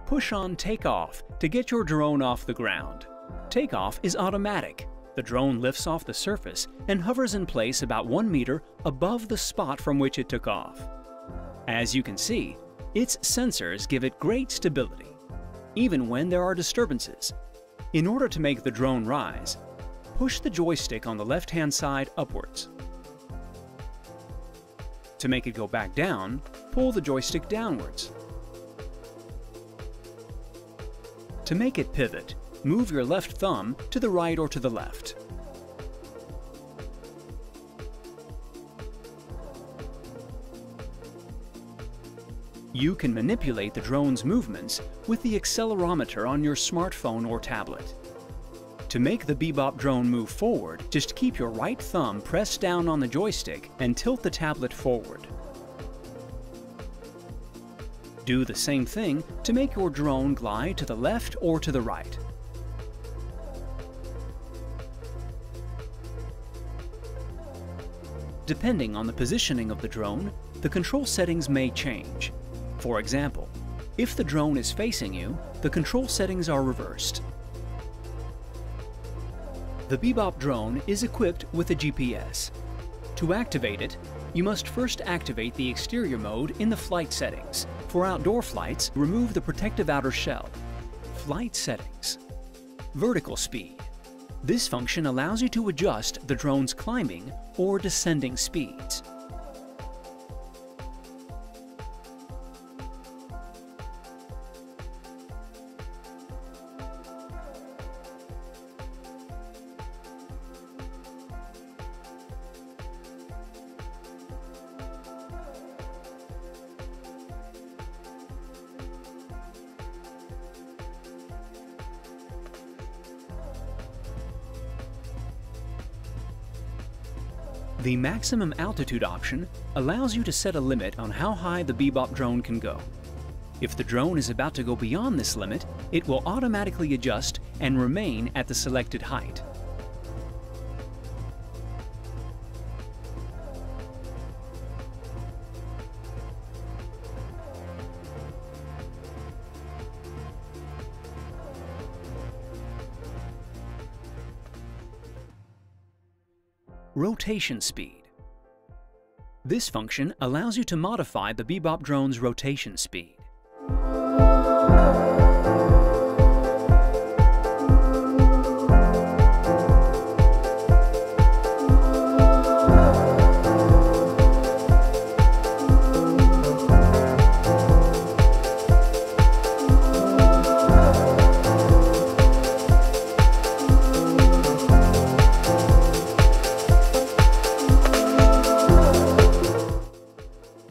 Push on takeoff to get your drone off the ground. Takeoff is automatic. The drone lifts off the surface and hovers in place about 1 meter above the spot from which it took off. As you can see, its sensors give it great stability, even when there are disturbances. In order to make the drone rise, push the joystick on the left-hand side upwards. To make it go back down, pull the joystick downwards. To make it pivot, move your left thumb to the right or to the left. You can manipulate the drone's movements with the accelerometer on your smartphone or tablet. To make the Bebop drone move forward, just keep your right thumb pressed down on the joystick and tilt the tablet forward. Do the same thing to make your drone glide to the left or to the right. Depending on the positioning of the drone, the control settings may change. For example, if the drone is facing you, the control settings are reversed. The Bebop drone is equipped with a GPS. To activate it, you must first activate the exterior mode in the flight settings. For outdoor flights, remove the protective outer shell. Flight settings. Vertical speed. This function allows you to adjust the drone's climbing or descending speeds. The maximum altitude option allows you to set a limit on how high the Bebop drone can go. If the drone is about to go beyond this limit, it will automatically adjust and remain at the selected height. Rotation speed. This function allows you to modify the Bebop drone's rotation speed.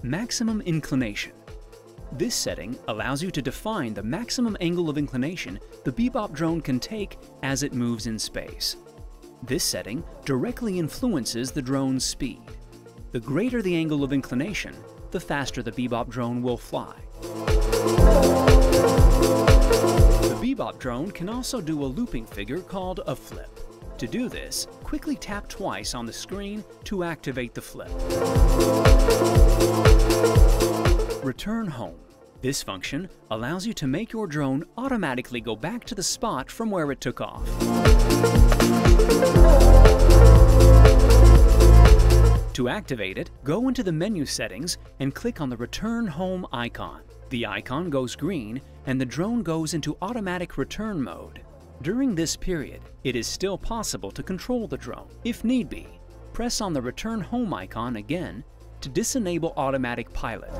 Maximum inclination. This setting allows you to define the maximum angle of inclination the Bebop drone can take as it moves in space. This setting directly influences the drone's speed. The greater the angle of inclination, the faster the Bebop drone will fly. The Bebop drone can also do a looping figure called a flip. To do this, quickly tap twice on the screen to activate the flip. Return home. This function allows you to make your drone automatically go back to the spot from where it took off. To activate it, go into the menu settings and click on the Return Home icon. The icon goes green and the drone goes into automatic return mode. During this period, it is still possible to control the drone. If need be, press on the Return Home icon again to disenable automatic pilot.